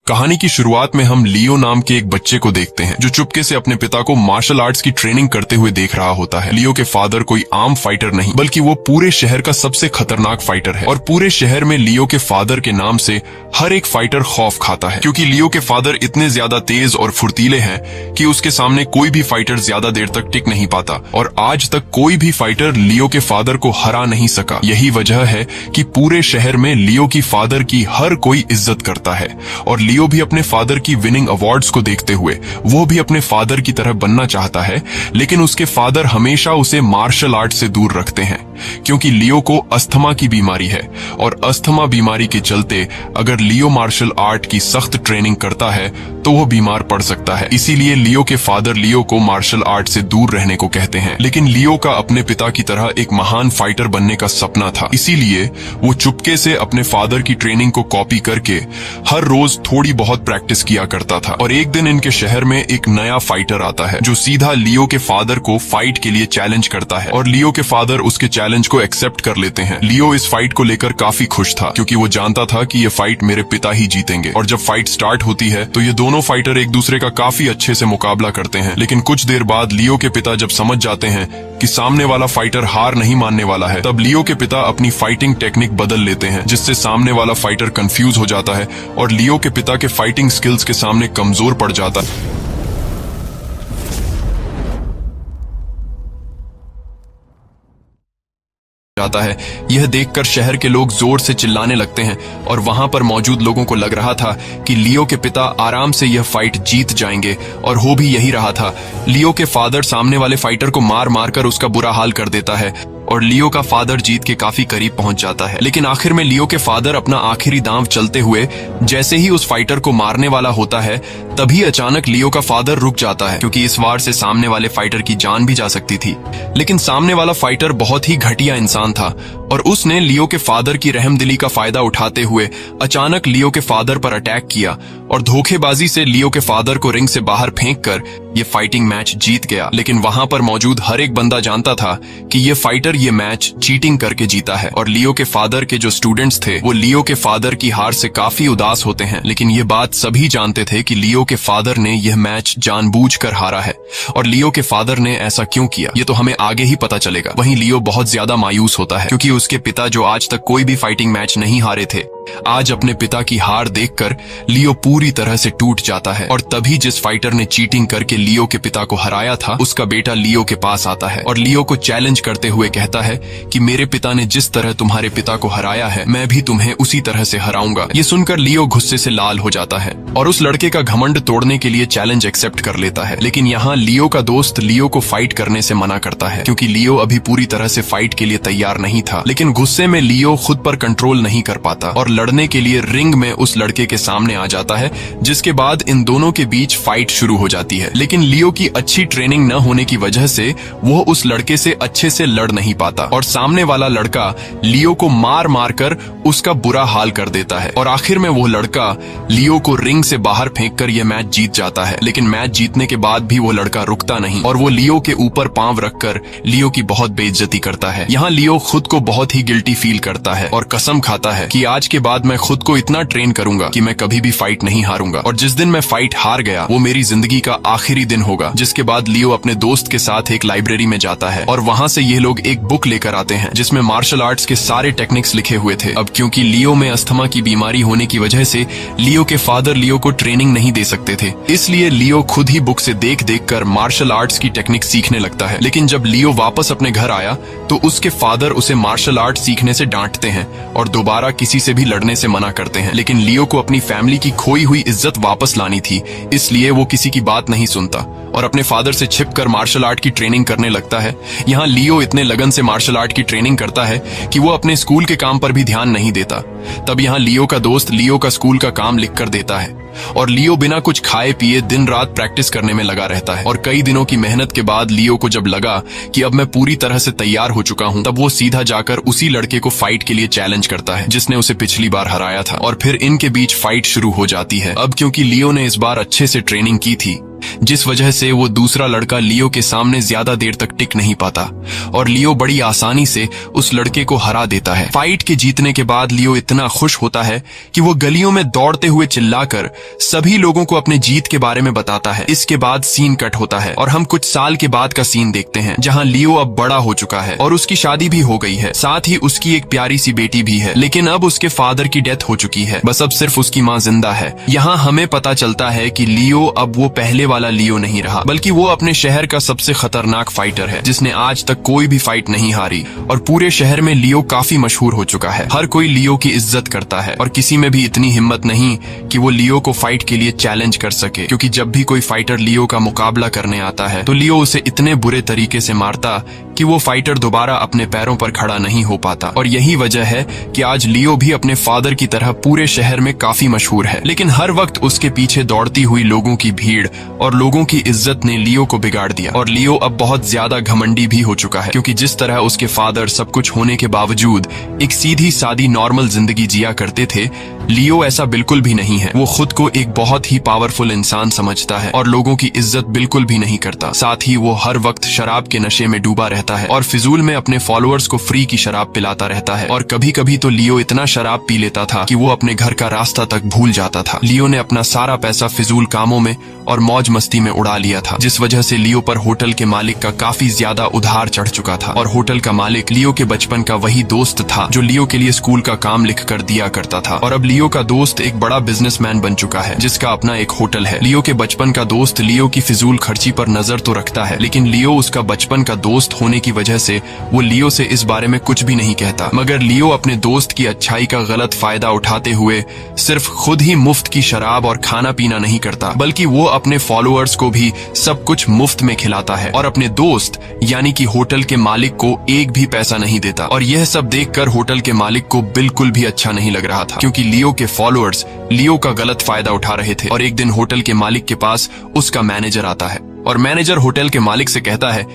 कहानी की शुरुआत में हम लियो नाम के एक बच्चे को देखते हैं जो चुपके से अपने पिता को मार्शल आर्ट्स की ट्रेनिंग करते हुए देख रहा होता है। लियो के फादर कोई आम फाइटर नहीं बल्कि वो पूरे शहर का सबसे खतरनाक फाइटर है और पूरे शहर में लियो के फादर के नाम से हर एक फाइटर खौफ खाता है, क्योंकि लियो के फादर इतने ज्यादा तेज और फुर्तीले हैं कि उसके सामने कोई भी फाइटर ज्यादा देर तक टिक नहीं पाता और आज तक कोई भी फाइटर लियो के फादर को हरा नहीं सका। यही वजह है कि पूरे शहर में लियो की फादर की हर कोई इज्जत करता है और लियो भी अपने फादर की विनिंग अवार्ड्स को देखते हुए वो भी अपने फादर की तरह बनना चाहता है, लेकिन उसके फादर हमेशा उसे मार्शल आर्ट से दूर रखते हैं क्योंकि लियो को अस्थमा की बीमारी है और अस्थमा बीमारी के चलते अगर लियो मार्शल आर्ट की सख्त ट्रेनिंग करता है तो वो बीमार पड़ सकता है। इसीलिए लियो के फादर लियो को मार्शल आर्ट से दूर रहने को कहते हैं, लेकिन लियो का अपने पिता की तरह एक महान फाइटर बनने का सपना था। इसीलिए वो चुपके से अपने फादर की ट्रेनिंग को कॉपी करके हर रोज थोड़ी बहुत प्रैक्टिस किया करता था। और एक दिन इनके शहर में एक नया फाइटर आता है जो सीधा लियो के फादर को फाइट के लिए चैलेंज करता है और लियो के फादर उसके चैलेंज को एक्सेप्ट कर लेते हैं। लियो इस फाइट को लेकर काफी खुश था क्योंकि वो जानता था कि ये फाइट मेरे पिता ही जीतेंगे। और जब फाइट स्टार्ट होती है तो ये दोनों फाइटर एक दूसरे का काफी अच्छे से मुकाबला करते हैं, लेकिन कुछ देर बाद लियो के पिता जब समझ जाते हैं कि सामने वाला फाइटर हार नहीं मानने वाला है, तब लियो के पिता अपनी फाइटिंग टेक्निक बदल लेते हैं जिससे सामने वाला फाइटर कंफ्यूज हो जाता है और लियो के पिता के फाइटिंग स्किल्स के सामने कमजोर पड़ जाता है। यह देखकर शहर के लोग जोर से चिल्लाने लगते हैं और वहां पर मौजूद लोगों को लग रहा था कि लियो के पिता आराम से यह फाइट जीत जाएंगे और हो भी यही रहा था। लियो के फादर सामने वाले फाइटर को मार मार कर उसका बुरा हाल कर देता है और लियो का फादर जीत के काफी करीब पहुंच जाता है। लेकिन आखिर में लियो के फादर अपना आखिरी दांव चलते हुए जैसे ही उस फाइटर को मारने वाला होता है तभी अचानक लियो का फादर रुक जाता है क्योंकि इस वार से सामने वाले फाइटर की जान भी जा सकती थी। लेकिन सामने वाला फाइटर बहुत ही घटिया इंसान था और उसने लियो के फादर की रहमदिली का फायदा उठाते हुए अचानक लियो के फादर पर अटैक किया और धोखेबाजी से लियो के फादर को रिंग से बाहर फेंक कर ये फाइटिंग मैच जीत गया। लेकिन वहां पर मौजूद हर एक बंदा जानता था कि ये फाइटर ये मैच चीटिंग करके जीता है और लियो के फादर के जो स्टूडेंट्स थे वो लियो के फादर की हार से काफी उदास होते हैं। लेकिन ये बात सभी जानते थे कि लियो के फादर ने यह मैच जानबूझकर हारा है और लियो के फादर ने ऐसा क्यों किया ये तो हमें आगे ही पता चलेगा। वहीं लियो बहुत ज्यादा मायूस होता है क्योंकि उसके पिता जो आज तक कोई भी फाइटिंग मैच नहीं हारे थे, आज अपने पिता की हार देखकर लियो पूरी तरह से टूट जाता है। और तभी जिस फाइटर ने चीटिंग करके लियो के पिता को हराया था उसका बेटा लियो के पास आता है और लियो को चैलेंज करते हुए कहता है कि मेरे पिता ने जिस तरह तुम्हारे पिता को हराया है मैं भी तुम्हें उसी तरह से हराऊंगा। ये सुनकर लियो गुस्से से लाल हो जाता है और उस लड़के का घमंड तोड़ने के लिए चैलेंज एक्सेप्ट कर लेता है। लेकिन यहाँ लियो का दोस्त लियो को फाइट करने से मना करता है क्योंकि लियो अभी पूरी तरह से फाइट के लिए तैयार नहीं था। लेकिन गुस्से में लियो खुद पर कंट्रोल नहीं कर पाता और लड़ने के लिए रिंग में उस लड़के के सामने आ जाता है, जिसके बाद इन दोनों के बीच फाइट शुरू हो जाती है। लेकिन लियो की अच्छी ट्रेनिंग न होने की वजह से वो उस लड़के से अच्छे से लड़ नहीं पाता और सामने वाला लड़का लियो को मार मार कर उसका बुरा हाल कर देता है और आखिर में वो लड़का लियो को रिंग से बाहर फेंक कर यह मैच जीत जाता है। लेकिन मैच जीतने के बाद भी वो लड़का रुकता नहीं और वो लियो के ऊपर पांव रखकर लियो की बहुत बेइज्जती करता है। यहाँ लियो खुद को बहुत ही गिल्टी फील करता है और कसम खाता है कि आज के बाद मैं खुद को इतना ट्रेन करूंगा कि मैं कभी भी फाइट नहीं हारूंगा और जिस दिन मैं फाइट हार गया वो मेरी जिंदगी का आखिरी दिन होगा। जिसके बाद लियो अपने दोस्त के साथ एक लाइब्रेरी में जाता है और वहां से ये लोग एक बुक लेकर आते हैं जिसमें मार्शल आर्ट्स के सारे टेक्निक्स लिखे हुए थे। अब क्योंकि लियो में अस्थमा की बीमारी होने की वजह से लियो के फादर लियो को ट्रेनिंग नहीं दे सकते थे, इसलिए लियो खुद ही बुक से देख देख कर मार्शल आर्ट्स की टेक्निक सीखने लगता है। लेकिन जब लियो वापस अपने घर आया तो उसके फादर उसे मार्शल आर्ट सीखने से डांटते हैं और दोबारा किसी से भी लड़ने से मना करते हैं। लेकिन लियो को अपनी फैमिली की खोई हुई इज्जत वापस लानी थी, इसलिए वो किसी की बात नहीं सुनता और अपने फादर से छिपकर मार्शल आर्ट की ट्रेनिंग करने लगता है। यहाँ लियो इतने लगन से मार्शल आर्ट की ट्रेनिंग करता है कि वो अपने स्कूल के काम पर भी ध्यान नहीं देता। तब यहाँ लियो का दोस्त लियो का स्कूल का काम लिख कर देता है और लियो बिना कुछ खाए पिए दिन रात प्रैक्टिस करने में लगा रहता है। और कई दिनों की मेहनत के बाद लियो को जब लगा कि अब मैं पूरी तरह से तैयार हो चुका हूँ, तब वो सीधा जाकर उसी लड़के को फाइट के लिए चैलेंज करता है जिसने उसे पिछली बार हराया था और फिर इनके बीच फाइट शुरू हो जाती है। अब क्योंकि लियो ने इस बार अच्छे से ट्रेनिंग की थी जिस वजह से वो दूसरा लड़का लियो के सामने ज्यादा देर तक टिक नहीं पाता और लियो बड़ी आसानी से उस लड़के को हरा देता है। फाइट के जीतने के बाद लियो इतना खुश होता है कि वो गलियों में दौड़ते हुए चिल्लाकर सभी लोगों को अपने जीत के बारे में बताता है। इसके बाद सीन कट होता है और हम कुछ साल के बाद का सीन देखते हैं, जहां लियो अब बड़ा हो चुका है और उसकी शादी भी हो गई है। साथ ही उसकी एक प्यारी सी बेटी भी है, लेकिन अब उसके फादर की डेथ हो चुकी है। बस अब सिर्फ उसकी माँ जिंदा है। यहाँ हमें पता चलता है कि लियो अब वो पहले वाला लियो नहीं रहा, बल्कि वो अपने शहर का सबसे खतरनाक फाइटर है, जिसने आज तक कोई भी फाइट नहीं हारी। और पूरे शहर में लियो काफी मशहूर हो चुका है। हर कोई लियो की इज्जत करता है और किसी में भी इतनी हिम्मत नहीं कि वो लियो को फाइट के लिए चैलेंज कर सके, क्योंकि जब भी कोई फाइटर लियो का मुकाबला करने आता है तो लियो उसे इतने बुरे तरीके से मारता कि वो फाइटर दोबारा अपने पैरों पर खड़ा नहीं हो पाता। और यही वजह है कि आज लियो भी अपने फादर की तरह पूरे शहर में काफी मशहूर है। लेकिन हर वक्त उसके पीछे दौड़ती हुई लोगों की भीड़ और लोगों की इज्जत ने लियो को बिगाड़ दिया और लियो अब बहुत ज्यादा घमंडी भी हो चुका है, क्योंकि जिस तरह उसके फादर सब कुछ होने के बावजूद एक सीधी सादी नॉर्मल जिंदगी जिया करते थे, लियो ऐसा बिल्कुल भी नहीं है। वो खुद को एक बहुत ही पावरफुल इंसान समझता है और लोगों की इज्जत बिल्कुल भी नहीं करता। साथ ही वो हर वक्त शराब के नशे में डूबा रहता है और फिजूल में अपने फॉलोअर्स को फ्री की शराब पिलाता रहता है। और कभी कभी तो लियो इतना शराब पी लेता था कि वो अपने घर का रास्ता तक भूल जाता था। लियो ने अपना सारा पैसा फिजूल कामों में और मौज मस्ती में उड़ा लिया था, जिस वजह से लियो पर होटल के मालिक का काफी ज्यादा उधार चढ़ चुका था। और होटल का मालिक लियो के बचपन का वही दोस्त था जो लियो के लिए स्कूल का काम लिख कर दिया करता था। और अब लियो का दोस्त एक बड़ा बिजनेसमैन बन चुका है, जिसका अपना एक होटल है। लियो के बचपन का दोस्त लियो की फिजूल खर्ची पर नजर तो रखता है, लेकिन लियो उसका बचपन का दोस्त होने की वजह से वो लियो से इस बारे में कुछ भी नहीं कहता। मगर लियो अपने दोस्त की अच्छाई का गलत फायदा उठाते हुए सिर्फ खुद ही मुफ्त की शराब और खाना पीना नहीं करता, बल्कि वो अपने फॉलोअर्स को भी सब कुछ मुफ्त में खिलाता है और अपने दोस्त यानी कि होटल के मालिक को एक भी पैसा नहीं देता। और यह सब देखकर होटल के मालिक को बिल्कुल भी अच्छा नहीं लग रहा था, क्योंकि लियो के फॉलोअर्स लियो का गलत फायदा उठा रहे थे। और एक दिन होटल के मालिक के पास उसका मैनेजर आता है और मैनेजर होटल के मालिक से कहता है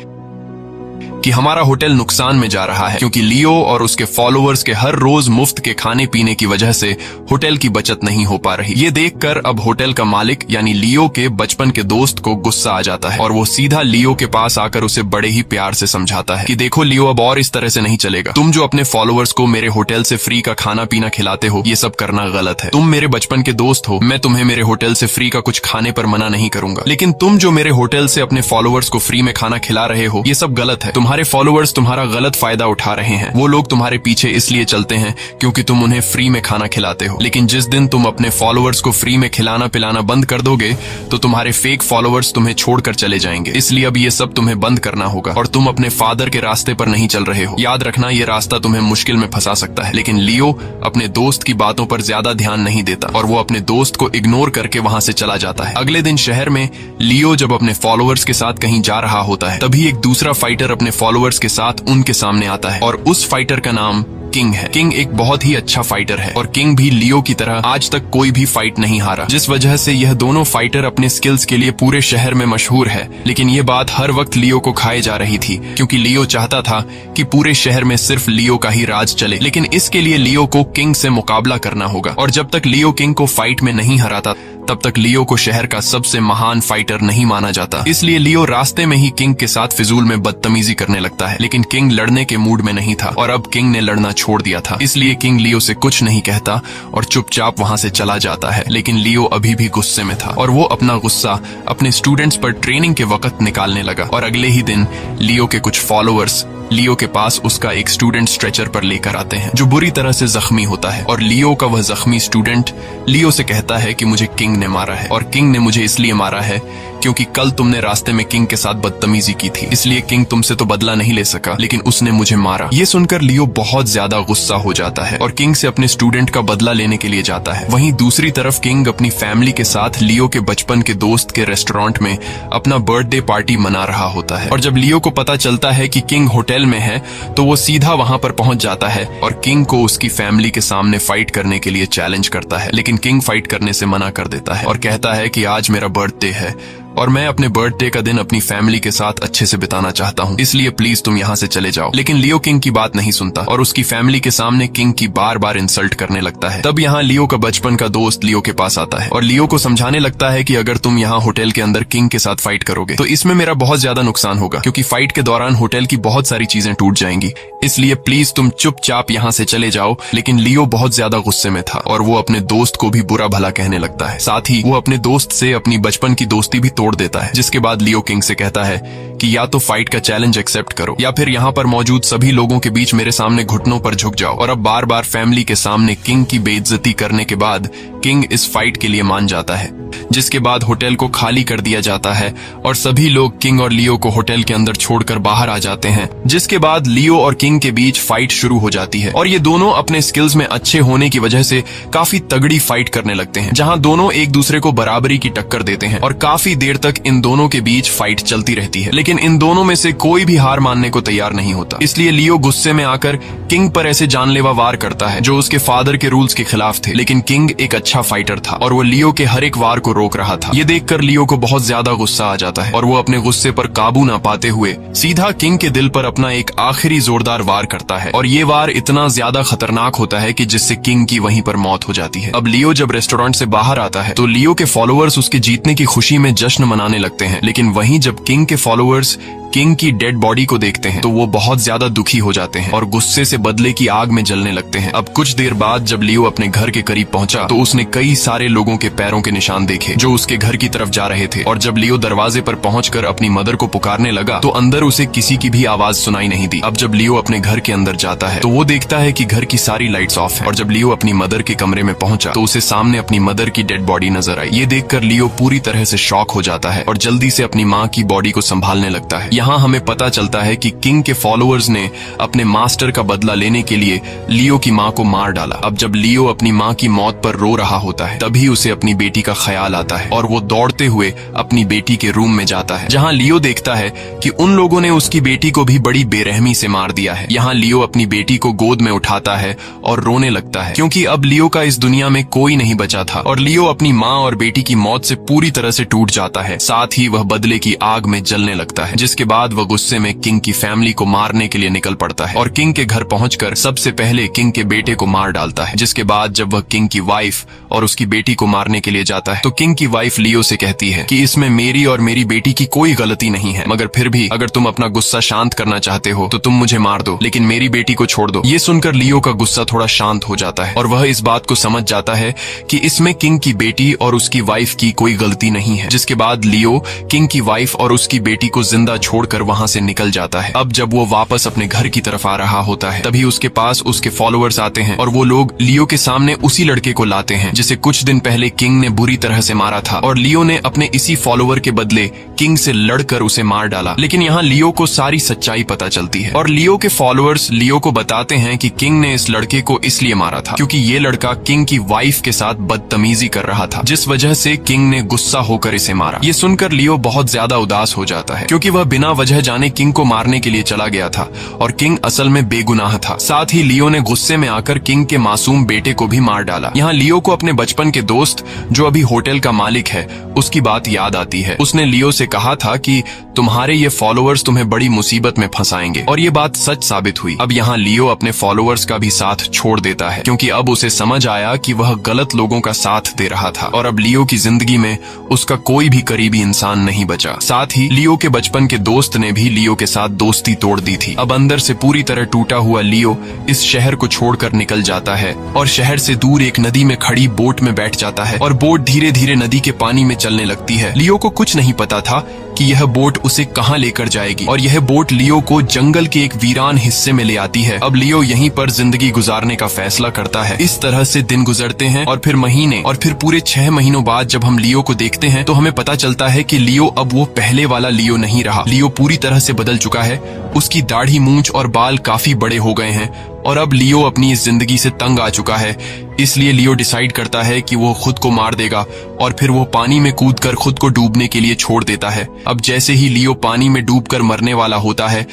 कि हमारा होटल नुकसान में जा रहा है, क्योंकि लियो और उसके फॉलोअर्स के हर रोज मुफ्त के खाने पीने की वजह से होटल की बचत नहीं हो पा रही। ये देखकर अब होटल का मालिक यानी लियो के बचपन के दोस्त को गुस्सा आ जाता है और वो सीधा लियो के पास आकर उसे बड़े ही प्यार से समझाता है कि देखो लियो, अब और इस तरह से नहीं चलेगा। तुम जो अपने फॉलोअर्स को मेरे होटल से फ्री का खाना पीना खिलाते हो, ये सब करना गलत है। तुम मेरे बचपन के दोस्त हो, मैं तुम्हें मेरे होटल से फ्री का कुछ खाने पर मना नहीं करूंगा, लेकिन तुम जो मेरे होटल से अपने फॉलोअर्स को फ्री में खाना खिला रहे हो, ये सब गलत है। तुम्हारे फॉलोअर्स तुम्हारा गलत फायदा उठा रहे हैं। वो लोग तुम्हारे पीछे इसलिए चलते हैं क्योंकि तुम उन्हें फ्री में खाना खिलाते हो, लेकिन जिस दिन तुम अपने फॉलोअर्स को फ्री में खिलाना पिलाना बंद कर दोगे तो तुम्हारे फेक फॉलोअर्स तुम्हें छोड़कर चले जाएंगे। इसलिए अब ये सब तुम्हें बंद करना होगा और तुम अपने फादर के रास्ते पर नहीं चल रहे हो। याद रखना, ये रास्ता तुम्हें मुश्किल में फंसा सकता है। लेकिन लियो अपने दोस्त की बातों पर ज्यादा ध्यान नहीं देता और वो अपने दोस्त को इग्नोर करके वहां से चला जाता है। अगले दिन शहर में लियो जब अपने फॉलोअर्स के साथ कहीं जा रहा होता है, तभी एक दूसरा फाइटर अपने फॉलोअर्स के साथ उनके सामने आता है और उस फाइटर का नाम किंग है। किंग एक बहुत ही अच्छा फाइटर है और किंग भी लियो की तरह आज तक कोई भी फाइट नहीं हारा, जिस वजह से यह दोनों फाइटर अपने स्किल्स के लिए पूरे शहर में मशहूर है। लेकिन ये बात हर वक्त लियो को खाए जा रही थी, क्योंकि लियो चाहता था कि पूरे शहर में सिर्फ लियो का ही राज चले। लेकिन इसके लिए लियो को किंग से मुकाबला करना होगा और जब तक लियो किंग को फाइट में नहीं हराता तब तक लियो को शहर का सबसे महान फाइटर नहीं माना जाता। इसलिए लियो रास्ते में ही किंग के साथ फिजूल में बदतमीजी करने लगता है, लेकिन किंग लड़ने के मूड में नहीं था और अब किंग ने लड़ना छोड़ दिया था। इसलिए किंग लियो से कुछ नहीं कहता और चुपचाप वहां से चला जाता है। लेकिन लियो अभी भी गुस्से में था और वो अपना गुस्सा अपने स्टूडेंट्स पर ट्रेनिंग के वक्त निकालने लगा। और अगले ही दिन लियो के कुछ फॉलोअर्स लियो के पास उसका एक स्टूडेंट स्ट्रेचर पर लेकर आते हैं जो बुरी तरह से जख्मी होता है। और लियो का वह जख्मी स्टूडेंट लियो से कहता है कि मुझे किंग ने मारा है और किंग ने मुझे इसलिए मारा है क्योंकि कल तुमने रास्ते में किंग के साथ बदतमीजी की थी, इसलिए किंग तुमसे तो बदला नहीं ले सका, लेकिन उसने मुझे मारा। ये सुनकर लियो बहुत ज्यादा गुस्सा हो जाता है और किंग से अपने स्टूडेंट का बदला लेने के लिए जाता है। वहीं दूसरी तरफ किंग अपनी फैमिली के साथ लियो के बचपन के दोस्त के रेस्टोरेंट में अपना बर्थडे पार्टी मना रहा होता है। और जब लियो को पता चलता है कि किंग होटल में है तो वो सीधा वहां पर पहुंच जाता है और किंग को उसकी फैमिली के सामने फाइट करने के लिए चैलेंज करता है। लेकिन किंग फाइट करने से मना कर देता है और कहता है कि आज मेरा बर्थडे है, और मैं अपने बर्थडे का दिन अपनी फैमिली के साथ अच्छे से बिताना चाहता हूँ, इसलिए प्लीज तुम यहाँ से चले जाओ। लेकिन लियो किंग की बात नहीं सुनता और उसकी फैमिली के सामने किंग की बार बार इंसल्ट करने लगता है। तब यहाँ लियो का बचपन का दोस्त लियो के पास आता है और लियो को समझाने लगता है कि अगर तुम यहाँ होटल के अंदर किंग के साथ फाइट करोगे तो इसमें मेरा बहुत ज्यादा नुकसान होगा, क्योंकि फाइट के दौरान होटल की बहुत सारी चीजें टूट जाएंगी, इसलिए प्लीज तुम चुपचाप यहाँ से चले जाओ। लेकिन लियो बहुत ज्यादा गुस्से में था और वो अपने दोस्त को भी बुरा भला कहने लगता है। साथ ही वो अपने दोस्त से अपनी बचपन की दोस्ती भी तोड़ देता है, जिसके बाद लियो किंग से कहता है कि या तो फाइट का चैलेंज एक्सेप्ट करो या फिर यहाँ पर मौजूद सभी लोगों के बीच मेरे सामने घुटनों पर झुक जाओ। और अब बार बार फैमिली के सामने किंग की बेइज्जती करने के बाद किंग इस फाइट के लिए मान जाता है, जिसके बाद होटल को खाली कर दिया जाता है और सभी लोग किंग और लियो को होटल के अंदर छोड़कर बाहर आ जाते हैं। जिसके बाद लियो और किंग के बीच फाइट शुरू हो जाती है और ये दोनों अपने स्किल्स में अच्छे होने की वजह से काफी तगड़ी फाइट करने लगते हैं, जहां दोनों एक दूसरे को बराबरी की टक्कर देते हैं और काफी देर तक इन दोनों के बीच फाइट चलती रहती है। लेकिन इन दोनों में से कोई भी हार मानने को तैयार नहीं होता, इसलिए लियो गुस्से में आकर किंग पर ऐसे जानलेवा वार करता है जो उसके फादर के रूल्स के खिलाफ थे। लेकिन किंग एक अच्छा फाइटर था और वो लियो के हर एक वार को रोक रहा था। ये देखकर लियो को बहुत ज्यादा गुस्सा आ जाता है और वो अपने गुस्से पर काबू ना पाते हुए सीधा किंग के दिल पर अपना एक आखिरी जोरदार वार करता है और ये वार इतना ज्यादा खतरनाक होता है कि जिससे किंग की वहीं पर मौत हो जाती है। अब लियो जब रेस्टोरेंट से बाहर आता है तो लियो के फॉलोअर्स उसके जीतने की खुशी में जश्न मनाने लगते हैं, लेकिन वहीं जब किंग के फॉलोअर्स किंग की डेड बॉडी को देखते हैं तो वो बहुत ज्यादा दुखी हो जाते हैं और गुस्से से बदले की आग में जलने लगते हैं। अब कुछ देर बाद जब लियो अपने घर के करीब पहुंचा तो उसने कई सारे लोगों के पैरों के निशान देखे जो उसके घर की तरफ जा रहे थे। और जब लियो दरवाजे पर पहुंचकर अपनी मदर को पुकारने लगा तो अंदर उसे किसी की भी आवाज सुनाई नहीं दी। अब जब लियो अपने घर के अंदर जाता है तो वो देखता है कि घर की सारी लाइट्स ऑफ है और जब लियो अपनी मदर के कमरे में पहुंचा तो उसे सामने अपनी मदर की डेड बॉडी नजर आई। ये देखकर लियो पूरी तरह से शॉक हो जाता है और जल्दी से अपनी माँ की बॉडी को संभालने लगता है। यहाँ हमें पता चलता है कि किंग के फॉलोअर्स ने अपने मास्टर का बदला लेने के लिए लियो की माँ को मार डाला। अब जब लियो अपनी माँ की मौत पर रो रहा होता है तभी उसे अपनी बेटी का ख्याल आता है और वो दौड़ते हुए अपनी बेटी के रूम में जाता है, जहाँ लियो देखता है कि उन लोगों ने उसकी बेटी को भी बड़ी बेरहमी से मार दिया है। यहाँ लियो अपनी बेटी को गोद में उठाता है और रोने लगता है, क्योंकि अब लियो का इस दुनिया में कोई नहीं बचा था और लियो अपनी माँ और बेटी की मौत से पूरी तरह से टूट जाता है। साथ ही वह बदले की आग में जलने लगता है, जिसके बाद वह गुस्से में किंग की फैमिली को मारने के लिए निकल पड़ता है और किंग के घर पहुंचकर सबसे पहले किंग के बेटे को मार डालता है। जिसके बाद जब वह किंग की वाइफ और उसकी बेटी को मारने के लिए जाता है तो किंग की वाइफ लियो से कहती है कि इसमें मेरी और मेरी बेटी की कोई गलती नहीं है, मगर फिर भी अगर तुम अपना गुस्सा शांत करना चाहते हो तो तुम मुझे मार दो, लेकिन मेरी बेटी को छोड़ दो। ये सुनकर लियो का गुस्सा थोड़ा शांत हो जाता है और वह इस बात को समझ जाता है कि इसमें किंग की बेटी और उसकी वाइफ की कोई गलती नहीं है। जिसके बाद लियो किंग की वाइफ और उसकी बेटी को जिंदा छोड़कर वहां से निकल जाता है। अब जब वो वापस अपने घर की तरफ आ रहा होता है तभी उसके पास उसके फॉलोअर्स आते हैं और वो लोग लियो के सामने उसी लड़के को लाते हैं जिसे कुछ दिन पहले किंग ने बुरी तरह से मारा था और लियो ने अपने इसी फॉलोअर के बदले किंग से लड़कर उसे मार डाला। लेकिन यहाँ लियो को सारी सच्चाई पता चलती है और लियो के फॉलोअर्स लियो को बताते हैं कि किंग ने इस लड़के को इसलिए मारा था क्योंकि ये लड़का किंग की वाइफ के साथ बदतमीजी कर रहा था, जिस वजह से किंग ने गुस्सा होकर इसे मारा। ये सुनकर लियो बहुत ज्यादा उदास हो जाता है क्योंकि वह बिना वजह जाने किंग को मारने के लिए चला गया था और किंग असल में बेगुनाह था। साथ ही लियो ने गुस्से में आकर किंग के मासूम बेटे को भी मार डाला। यहाँ लियो को अपने बचपन के दोस्त जो अभी होटल का मालिक है उसकी बात याद आती है। उसने लियो से कहा था कि तुम्हारे ये फॉलोअर्स तुम्हें बड़ी मुसीबत में फंसाएंगे और ये बात सच साबित हुई। अब यहाँ लियो अपने फॉलोअर्स का भी साथ छोड़ देता है क्योंकि अब उसे समझ आया कि वह गलत लोगों का साथ दे रहा था और अब लियो की जिंदगी में उसका कोई भी करीबी इंसान नहीं बचा। साथ ही लियो के बचपन के दोस्त ने भी लियो के साथ दोस्ती तोड़ दी थी। अब अंदर से पूरी तरह टूटा हुआ लियो इस शहर को छोड़कर निकल जाता है और शहर से दूर एक नदी में खड़ी बोट में बैठ जाता है और बोट धीरे धीरे नदी के पानी में चलने लगती है। लियो को कुछ नहीं पता था कि यह बोट उसे कहां लेकर जाएगी और यह बोट लियो को जंगल के एक वीरान हिस्से में ले आती है। अब लियो यहीं पर जिंदगी गुजारने का फैसला करता है। इस तरह से दिन गुजरते हैं और फिर महीने और फिर पूरे 6 महीनों बाद जब हम लियो को देखते हैं तो हमें पता चलता है कि लियो अब वो पहले वाला लियो नहीं रहा। लियो पूरी तरह से बदल चुका है। उसकी दाढ़ी, मूंछ और बाल काफी बड़े हो गए हैं और अब लियो अपनी इस जिंदगी से तंग आ चुका है। इसलिए लियो डिसाइड करता है कि वो खुद को मार देगा और फिर वो पानी में कूदकर खुद को डूबने के लिए छोड़ देता है। अब जैसे ही लियो पानी में डूबकर मरने वाला होता है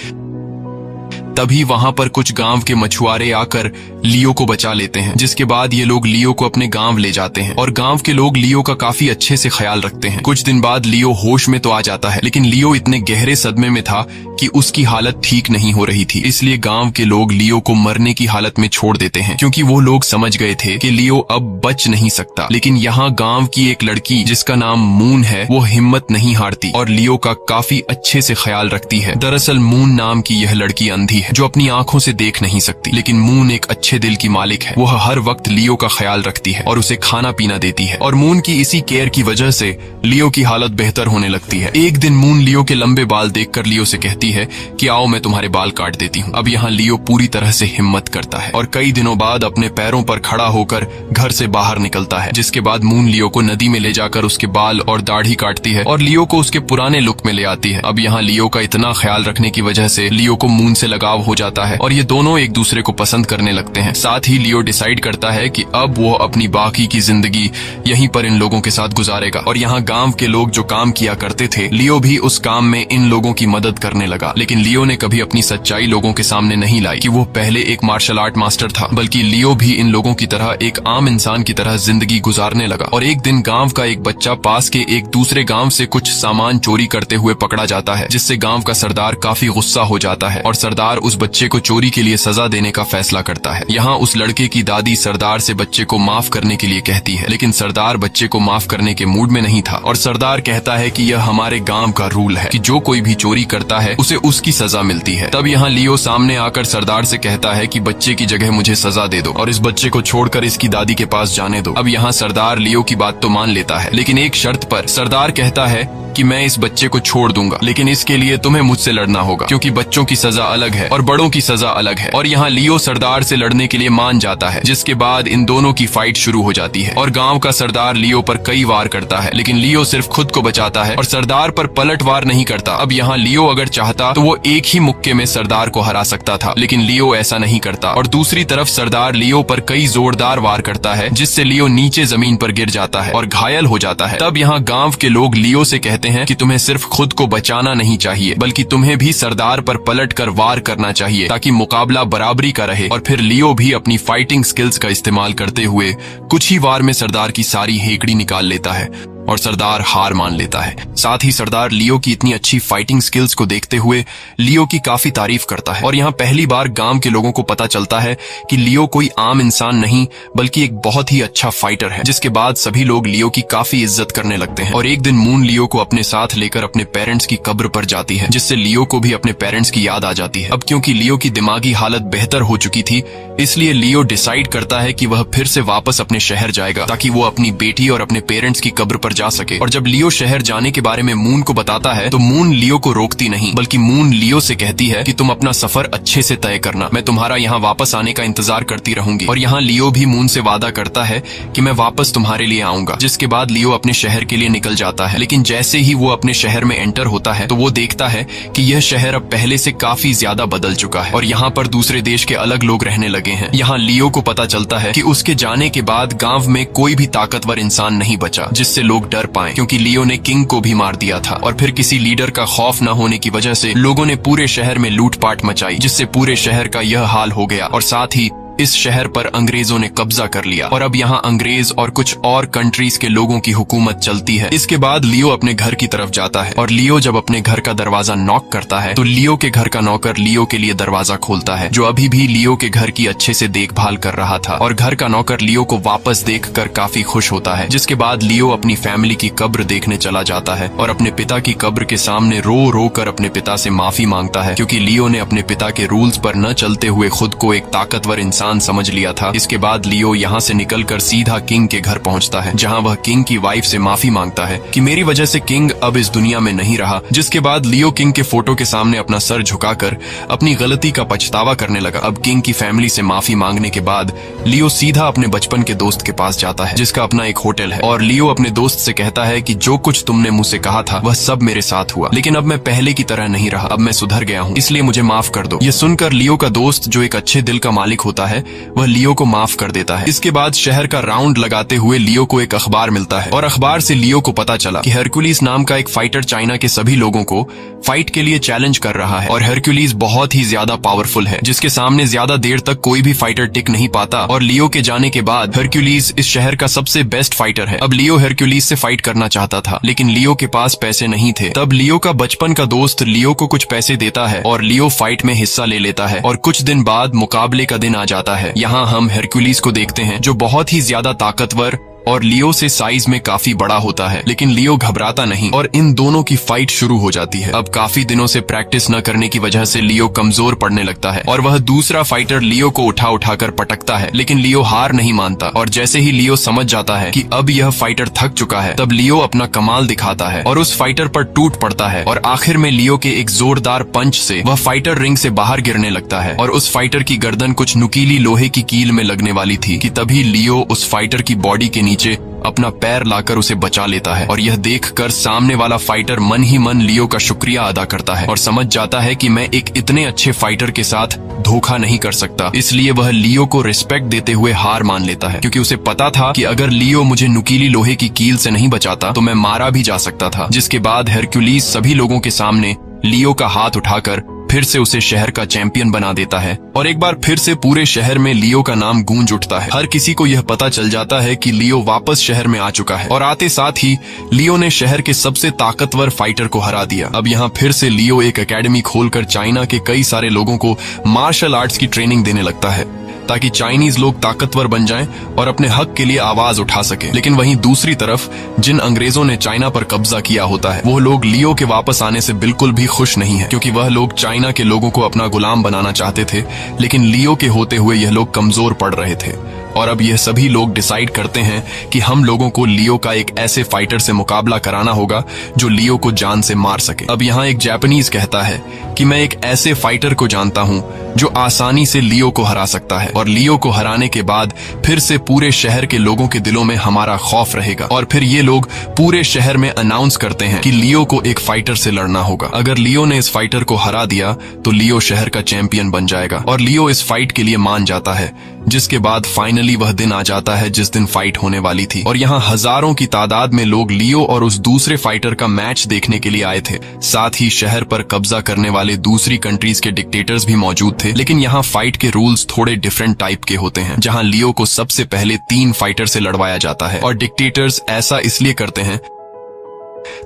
तभी वहाँ पर कुछ गांव के मछुआरे आकर लियो को बचा लेते हैं, जिसके बाद ये लोग लियो को अपने गांव ले जाते हैं और गांव के लोग लियो का काफी अच्छे से ख्याल रखते हैं। कुछ दिन बाद लियो होश में तो आ जाता है, लेकिन लियो इतने गहरे सदमे में था कि उसकी हालत ठीक नहीं हो रही थी। इसलिए गांव के लोग लियो को मरने की हालत में छोड़ देते हैं, क्योंकि वो लोग समझ गए थे कि लियो अब बच नहीं सकता। लेकिन यहाँ गांव की एक लड़की जिसका नाम मून है, वो हिम्मत नहीं हारती और लियो का काफी अच्छे से ख्याल रखती है। दरअसल मून नाम की यह लड़की अंधी है, जो अपनी आंखों से देख नहीं सकती, लेकिन मून एक अच्छे दिल की मालिक है। वह हर वक्त लियो का ख्याल रखती है और उसे खाना पीना देती है, और मून की इसी केयर की वजह से लियो की हालत बेहतर होने लगती है। एक दिन मून लियो के लंबे बाल देखकर लियो से कहती है कि आओ मैं तुम्हारे बाल काट देती हूँ। अब यहाँ लियो पूरी तरह से हिम्मत करता है और कई दिनों बाद अपने पैरों पर खड़ा होकर घर से बाहर निकलता है, जिसके बाद मून लियो को नदी में ले जाकर उसके बाल और दाढ़ी काटती है और लियो को उसके पुराने लुक में ले आती है। अब यहाँ लियो का इतना ख्याल रखने की वजह से लियो को मून से लगाव हो जाता है और ये दोनों एक दूसरे को पसंद करने लगते हैं। साथ ही लियो डिसाइड करता है कि अब वो अपनी बाकी की जिंदगी यहीं पर इन लोगों के साथ गुजारेगा। और यहाँ गांव के लोग जो काम किया करते थे, लियो भी उस काम में इन लोगों की मदद करने लगा। लेकिन लियो ने कभी अपनी सच्चाई लोगों के सामने नहीं लाई कि वो पहले एक मार्शल आर्ट मास्टर था, बल्कि लियो भी इन लोगों की तरह एक आम इंसान की तरह जिंदगी गुजारने लगा। और एक दिन गांव का एक बच्चा पास के एक दूसरे गांव से कुछ सामान चोरी करते हुए पकड़ा जाता है, जिससे गांव का सरदार काफी गुस्सा हो जाता है और सरदार उस बच्चे को चोरी के लिए सजा देने का फैसला करता है। यहाँ उस लड़के की दादी सरदार से बच्चे को माफ करने के लिए कहती है, लेकिन सरदार बच्चे को माफ करने के मूड में नहीं था और सरदार कहता है कि यह हमारे गांव का रूल है कि जो कोई भी चोरी करता है उसे उसकी सजा मिलती है। तब यहाँ लियो सामने आकर सरदार से कहता है कि बच्चे की जगह मुझे सजा दे दो और इस बच्चे को छोड़कर इसकी दादी के पास जाने दो। अब यहाँ सरदार लियो की बात तो मान लेता है, लेकिन एक शर्त पर। सरदार कहता है कि मैं इस बच्चे को छोड़ दूंगा, लेकिन इसके लिए तुम्हें मुझसे लड़ना होगा, क्योंकि बच्चों की सजा अलग है और बड़ों की सजा अलग है। और यहाँ लियो सरदार से लड़ने के लिए मान जाता है, जिसके बाद इन दोनों की फाइट शुरू हो जाती है और गांव का सरदार लियो पर कई वार करता है, लेकिन लियो सिर्फ खुद को बचाता है और सरदार पर पलट वार नहीं करता। अब यहाँ लियो अगर चाहता तो वो एक ही मुक्के में सरदार को हरा सकता था, लेकिन लियो ऐसा नहीं करता। और दूसरी तरफ सरदार लियो पर कई जोरदार वार करता है, जिससे लियो नीचे जमीन पर गिर जाता है और घायल हो जाता है। तब यहाँ गांव के लोग लियो से कहते हैं कि तुम्हें सिर्फ खुद को बचाना नहीं चाहिए, बल्कि तुम्हें भी सरदार पर पलट कर वार करना चाहिए, ताकि मुकाबला बराबरी का रहे। और फिर लियो भी अपनी फाइटिंग स्किल्स का इस्तेमाल करते हुए कुछ ही वार में सरदार की सारी हेकड़ी निकाल लेता है और सरदार हार मान लेता है। साथ ही सरदार लियो की इतनी अच्छी फाइटिंग स्किल्स को देखते हुए लियो की काफी तारीफ करता है। और यहाँ पहली बार गांव के लोगों को पता चलता है कि लियो कोई आम इंसान नहीं, बल्कि एक बहुत ही अच्छा फाइटर है, जिसके बाद सभी लोग लियो की काफी इज्जत करने लगते हैं। और एक दिन मून लियो को अपने साथ लेकर अपने पेरेंट्स की कब्र पर जाती है, जिससे लियो को भी अपने पेरेंट्स की याद आ जाती है। अब क्योंकि लियो की दिमागी हालत बेहतर हो चुकी थी, इसलिए लियो डिसाइड करता है कि वह फिर से वापस अपने शहर जाएगा, ताकि वो अपनी बेटी और अपने पेरेंट्स की कब्र पर जा सके। और जब लियो शहर जाने के बारे में मून को बताता है, तो मून लियो को रोकती नहीं, बल्कि मून लियो से कहती है कि तुम अपना सफर अच्छे से तय करना, मैं तुम्हारा यहाँ वापस आने का इंतजार करती रहूंगी। और यहाँ लियो भी मून से वादा करता है कि मैं वापस तुम्हारे लिए आऊंगा। जिसके बाद लियो अपने शहर के लिए निकल जाता है, लेकिन जैसे ही वो अपने शहर में एंटर होता है, तो वो देखता है कि यह शहर अब पहले से काफी ज्यादा बदल चुका है और यहाँ पर दूसरे देश के अलग लोग रहने लगे हैं। यहाँ लियो को पता चलता है कि उसके जाने के बाद गांव में कोई भी ताकतवर इंसान नहीं बचा जिससे लोग डर पाए, क्योंकि लियो ने किंग को भी मार दिया था। और फिर किसी लीडर का खौफ न होने की वजह से लोगों ने पूरे शहर में लूटपाट मचाई, जिससे पूरे शहर का यह हाल हो गया। और साथ ही इस शहर पर अंग्रेजों ने कब्जा कर लिया और अब यहाँ अंग्रेज और कुछ और कंट्रीज के लोगों की हुकूमत चलती है। इसके बाद लियो अपने घर की तरफ जाता है और लियो जब अपने घर का दरवाजा नॉक करता है, तो लियो के घर का नौकर लियो के लिए दरवाजा खोलता है, जो अभी भी लियो के घर की अच्छे से देखभाल कर रहा था। और घर का नौकर लियो को वापस देखकर काफी खुश होता है। जिसके बाद लियो अपनी फैमिली की कब्र देखने चला जाता है और अपने पिता की कब्र के सामने रो रो कर अपने पिता से माफी मांगता है, क्योंकि लियो ने अपने पिता के रूल्स पर न चलते हुए खुद को एक ताकतवर इंसान समझ लिया था। इसके बाद लियो यहाँ से निकलकर सीधा किंग के घर पहुँचता है, जहाँ वह किंग की वाइफ से माफी मांगता है कि मेरी वजह से किंग अब इस दुनिया में नहीं रहा। जिसके बाद लियो किंग के फोटो के सामने अपना सर झुकाकर अपनी गलती का पछतावा करने लगा। अब किंग की फैमिली से माफी मांगने के बाद लियो सीधा अपने बचपन के दोस्त के पास जाता है, जिसका अपना एक होटल है। और लियो अपने दोस्त से कहता है कि जो कुछ तुमने मुझसे कहा था वह सब मेरे साथ हुआ, लेकिन अब मैं पहले की तरह नहीं रहा, अब मैं सुधर गया हूँ, इसलिए मुझे माफ कर दो। ये सुनकर लियो का दोस्त, जो एक अच्छे दिल का मालिक होता है, है वह लियो को माफ कर देता है। इसके बाद शहर का राउंड लगाते हुए लियो को एक अखबार मिलता है और अखबार से लियो को पता चला कि हरकुलिस नाम का एक फाइटर चाइना के सभी लोगों को फाइट के लिए चैलेंज कर रहा है और हरकुलिस बहुत ही ज्यादा पावरफुल है, जिसके सामने ज्यादा देर तक कोई भी फाइटर टिक नहीं पाता। और लियो के जाने के बाद हरकुलिस इस शहर का सबसे बेस्ट फाइटर है। अब लियो हरकुलिस से फाइट करना चाहता था, लेकिन लियो के पास पैसे नहीं थे। तब लियो का बचपन का दोस्त लियो को कुछ पैसे देता है और लियो फाइट में हिस्सा ले लेता है और कुछ दिन बाद मुकाबले का दिन आ जाता है। यहाँ हम हरकुलिस को देखते हैं जो बहुत ही ज्यादा ताकतवर और लियो से साइज में काफी बड़ा होता है, लेकिन लियो घबराता नहीं और इन दोनों की फाइट शुरू हो जाती है। अब काफी दिनों से प्रैक्टिस न करने की वजह से लियो कमजोर पड़ने लगता है और वह दूसरा फाइटर लियो को उठा उठाकर पटकता है, लेकिन लियो हार नहीं मानता। और जैसे ही लियो समझ जाता है कि अब यह फाइटर थक चुका है, तब लियो अपना कमाल दिखाता है और उस फाइटर पर टूट पड़ता है और आखिर में लियो के एक जोरदार पंच से वह फाइटर रिंग से बाहर गिरने लगता है और उस फाइटर की गर्दन कुछ नुकीली लोहे की कील में लगने वाली थी कि तभी लियो उस फाइटर की बॉडी के नीचे अपना पैर लाकर उसे बचा लेता है। और यह देखकर सामने वाला फाइटर मन ही मन लियो का शुक्रिया अदा करता है और समझ जाता है कि मैं एक इतने अच्छे फाइटर के साथ धोखा नहीं कर सकता। इसलिए वह लियो को रिस्पेक्ट देते हुए हार मान लेता है, क्योंकि उसे पता था कि अगर लियो मुझे नुकीली लोहे की कील से नहीं बचाता तो मैं मारा भी जा सकता था। जिसके बाद हरकुलिस सभी लोगों के सामने लियो का हाथ उठाकर फिर से उसे शहर का चैंपियन बना देता है और एक बार फिर से पूरे शहर में लियो का नाम गूंज उठता है। हर किसी को यह पता चल जाता है कि लियो वापस शहर में आ चुका है और आते साथ ही लियो ने शहर के सबसे ताकतवर फाइटर को हरा दिया। अब यहाँ फिर से लियो एक एकेडमी खोलकर चाइना के कई सारे लोगों को मार्शल आर्ट्स की ट्रेनिंग देने लगता है ताकि चाइनीज लोग ताकतवर बन जाएं और अपने हक के लिए आवाज उठा सकें। लेकिन वहीं दूसरी तरफ जिन अंग्रेजों ने चाइना पर कब्जा किया होता है वो लोग लियो के वापस आने से बिल्कुल भी खुश नहीं है, क्योंकि वह लोग चाइना के लोगों को अपना गुलाम बनाना चाहते थे, लेकिन लियो के होते हुए यह लोग कमजोर पड़ रहे थे। और अब यह सभी लोग डिसाइड करते हैं कि हम लोगों को लियो का एक ऐसे फाइटर से मुकाबला कराना होगा जो लियो को जान से मार सके। अब यहाँ एक जापानीज कहता है कि मैं एक ऐसे फाइटर को जानता हूँ जो आसानी से लियो को हरा सकता है और लियो को हराने के बाद फिर से पूरे शहर के लोगों के दिलों में हमारा खौफ रहेगा। और फिर ये लोग पूरे शहर में अनाउंस करते हैं कि लियो को एक फाइटर से लड़ना होगा। अगर लियो ने इस फाइटर को हरा दिया तो लियो शहर का चैंपियन बन जाएगा और लियो इस फाइट के लिए मान जाता है। जिसके बाद फाइनली वह दिन आ जाता है जिस दिन फाइट होने वाली थी और यहाँ हजारों की तादाद में लोग लियो और उस दूसरे फाइटर का मैच देखने के लिए आए थे। साथ ही शहर पर कब्जा करने वाले दूसरी कंट्रीज के डिक्टेटर्स भी मौजूद थे, लेकिन यहाँ फाइट के रूल्स थोड़े डिफरेंट टाइप के होते हैं, जहाँ लियो को सबसे पहले 3 फाइटर से लड़वाया जाता है और डिक्टेटर्स ऐसा इसलिए करते हैं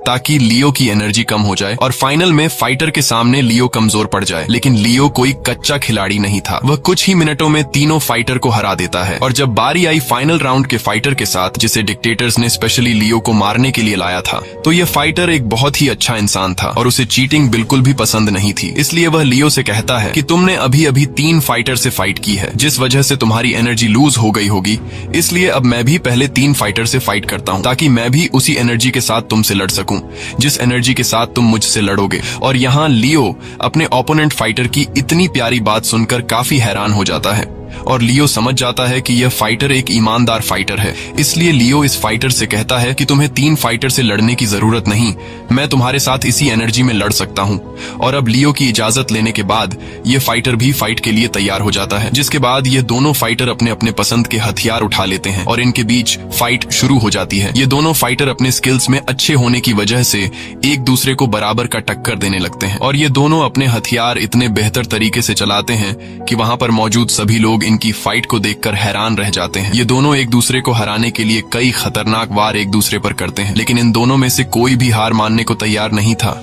ताकि लियो की एनर्जी कम हो जाए और फाइनल में फाइटर के सामने लियो कमजोर पड़ जाए। लेकिन लियो कोई कच्चा खिलाड़ी नहीं था, वह कुछ ही मिनटों में तीनों फाइटर को हरा देता है। और जब बारी आई फाइनल राउंड के फाइटर के साथ, जिसे डिक्टेटर्स ने स्पेशली लियो को मारने के लिए लाया था, तो यह फाइटर एक बहुत ही अच्छा इंसान था और उसे चीटिंग बिल्कुल भी पसंद नहीं थी। इसलिए वह लियो से कहता है कि तुमने अभी अभी 3 फाइटर से फाइट की है, जिस वजह से तुम्हारी एनर्जी लूज हो गई होगी, इसलिए अब मैं भी पहले 3 फाइटर से फाइट करता हूँ ताकि मैं भी उसी एनर्जी के साथ तुमसे लड़ सकूं जिस एनर्जी के साथ तुम मुझसे लड़ोगे। और यहाँ लियो अपने ओपोनेंट फाइटर की इतनी प्यारी बात सुनकर काफी हैरान हो जाता है और लियो समझ जाता है कि यह फाइटर एक ईमानदार फाइटर है। इसलिए लियो इस फाइटर से कहता है कि तुम्हें 3 फाइटर से लड़ने की जरूरत नहीं, मैं तुम्हारे साथ इसी एनर्जी में लड़ सकता हूँ। और अब लियो की इजाजत लेने के बाद ये फाइटर भी फाइट के लिए तैयार हो जाता है, जिसके बाद ये दोनों फाइटर अपने अपने पसंद के हथियार उठा लेते हैं और इनके बीच फाइट शुरू हो जाती है। ये दोनों फाइटर अपने स्किल्स में अच्छे होने की वजह से एक दूसरे को बराबर का टक्कर देने लगते हैं और ये दोनों अपने हथियार इतने बेहतर तरीके से चलाते हैं कि वहां पर मौजूद सभी लोग इनकी फाइट को देखकर हैरान रह जाते हैं। ये दोनों एक दूसरे को हराने के लिए कई खतरनाक वार एक दूसरे पर करते हैं, लेकिन इन दोनों में से कोई भी हार मानने को तैयार नहीं था।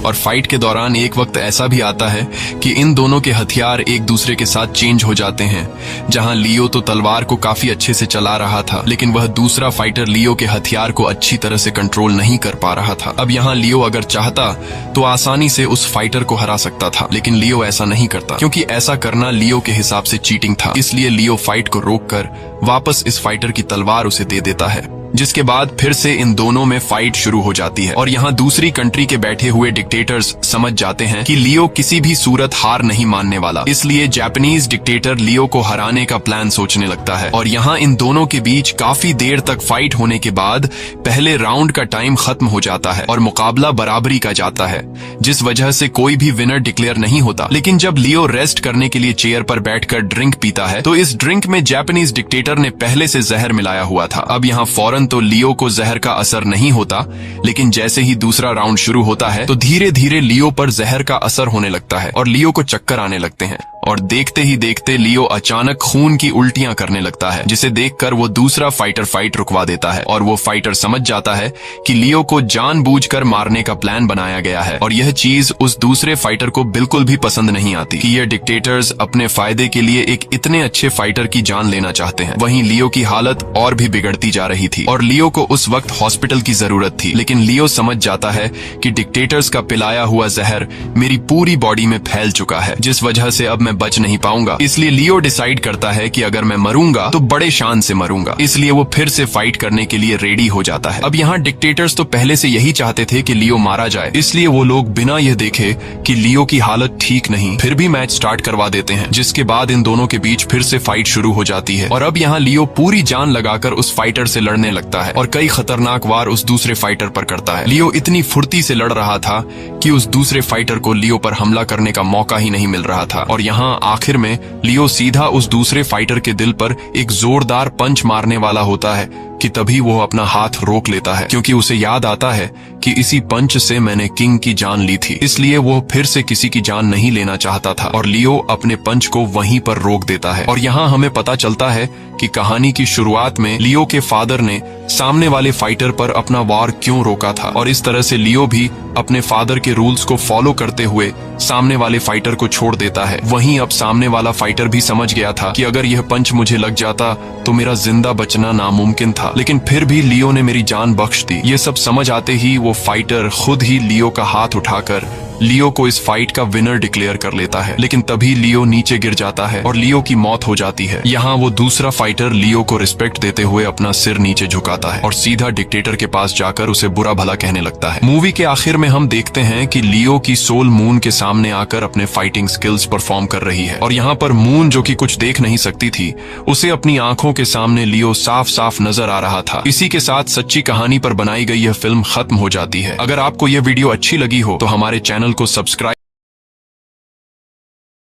और फाइट के दौरान एक वक्त ऐसा भी आता है कि इन दोनों के हथियार एक दूसरे के साथ चेंज हो जाते हैं। जहां लियो तो तलवार को काफी अच्छे से चला रहा था, लेकिन वह दूसरा फाइटर लियो के हथियार को अच्छी तरह से कंट्रोल नहीं कर पा रहा था। अब यहाँ लियो अगर चाहता तो आसानी से उस फाइटर को हरा सकता था, लेकिन लियो ऐसा नहीं करता, क्योंकि ऐसा करना लियो के हिसाब से चीटिंग था। इसलिए लियो फाइट को रोककर वापस इस फाइटर की तलवार उसे दे देता है, जिसके बाद फिर से इन दोनों में फाइट शुरू हो जाती है। और यहाँ दूसरी कंट्री के बैठे हुए डिक्टेटर्स समझ जाते हैं कि लियो किसी भी सूरत हार नहीं मानने वाला, इसलिए जापानीज डिक्टेटर लियो को हराने का प्लान सोचने लगता है। और यहाँ इन दोनों के बीच काफी देर तक फाइट होने के बाद पहले राउंड का टाइम खत्म हो जाता है और मुकाबला बराबरी का जाता है, जिस वजह से कोई भी विनर डिक्लेयर नहीं होता। लेकिन जब लियो रेस्ट करने के लिए चेयर पर बैठकर ड्रिंक पीता है तो इस ड्रिंक में जापानीज डिक्टेटर ने पहले से जहर मिलाया हुआ था। अब यहाँ फौरन तो लियो को जहर का असर नहीं होता, लेकिन जैसे ही दूसरा राउंड शुरू होता है तो धीरे धीरे लियो पर जहर का असर होने लगता है और लियो को चक्कर आने लगते हैं। और देखते ही देखते लियो अचानक खून की उल्टियां करने लगता है, जिसे देखकर वो दूसरा फाइटर फाइट रुकवा देता है। और वो फाइटर समझ जाता है कि लियो को जानबूझकर मारने का प्लान बनाया गया है। और यह चीज उस दूसरे फाइटर को बिल्कुल भी पसंद नहीं आती कि ये डिक्टेटर्स अपने फायदे के लिए एक इतने अच्छे फाइटर की जान लेना चाहते हैं। वहीं लियो की हालत और भी बिगड़ती जा रही थी और लियो को उस वक्त हॉस्पिटल की जरूरत थी। लेकिन लियो समझ जाता है कि डिक्टेटर्स का पिलाया हुआ जहर मेरी पूरी बॉडी में फैल चुका है, जिस वजह से अब मैं बच नहीं पाऊंगा। इसलिए लियो डिसाइड करता है कि अगर मैं मरूंगा तो बड़े शान से मरूंगा। इसलिए वो फिर से फाइट करने के लिए रेडी हो जाता है। अब यहाँ डिक्टेटर्स तो पहले से यही चाहते थे कि लियो मारा जाए, इसलिए वो लोग बिना यह देखे कि लियो की हालत ठीक नहीं फिर भी मैच स्टार्ट करवा देते हैं, जिसके बाद इन दोनों के बीच फिर से फाइट शुरू हो जाती है। और अब यहाँ लियो पूरी जान लगाकर उस फाइटर से लड़ने लगता है और कई खतरनाक वार उस दूसरे फाइटर पर करता है। लियो इतनी फुर्ती से लड़ रहा था कि उस दूसरे फाइटर को लियो पर हमला करने का मौका ही नहीं मिल रहा था। और यहाँ आखिर में लियो सीधा उस दूसरे फाइटर के दिल पर एक जोरदार पंच मारने वाला होता है कि तभी वो अपना हाथ रोक लेता है, क्योंकि उसे याद आता है कि इसी पंच से मैंने किंग की जान ली थी। इसलिए वो फिर से किसी की जान नहीं लेना चाहता था और लियो अपने पंच को वहीं पर रोक देता है। और यहाँ हमें पता चलता है कि कहानी की शुरुआत में लियो के फादर ने सामने वाले फाइटर पर अपना वार क्यों रोका था, और इस तरह से लियो भी अपने फादर के रूल्स को फॉलो करते हुए सामने वाले फाइटर को छोड़ देता है। वहीं अब सामने वाला फाइटर भी समझ गया था कि अगर यह पंच मुझे लग जाता तो मेरा जिंदा बचना नामुमकिन था, लेकिन फिर भी लियो ने मेरी जान बख्श दी। ये सब समझ आते ही वो फाइटर खुद ही लियो का हाथ उठाकर लियो को इस फाइट का विनर डिक्लेयर कर लेता है। लेकिन तभी लियो नीचे गिर जाता है और लियो की मौत हो जाती है। यहाँ वो दूसरा फाइटर लियो को रिस्पेक्ट देते हुए अपना सिर नीचे झुकाता है और सीधा डिक्टेटर के पास जाकर उसे बुरा भला कहने लगता है। मूवी के आखिर में हम देखते हैं कि लियो की सोल मून के सामने आकर अपने फाइटिंग स्किल्स परफॉर्म कर रही है। और यहाँ पर मून, जो कि कुछ देख नहीं सकती थी, उसे अपनी आंखों के सामने लियो साफ साफ नजर आ रहा था। इसी के साथ सच्ची कहानी पर बनाई गई यह फिल्म खत्म हो जाती है। अगर आपको यह वीडियो अच्छी लगी हो तो हमारे चैनल को सब्सक्राइब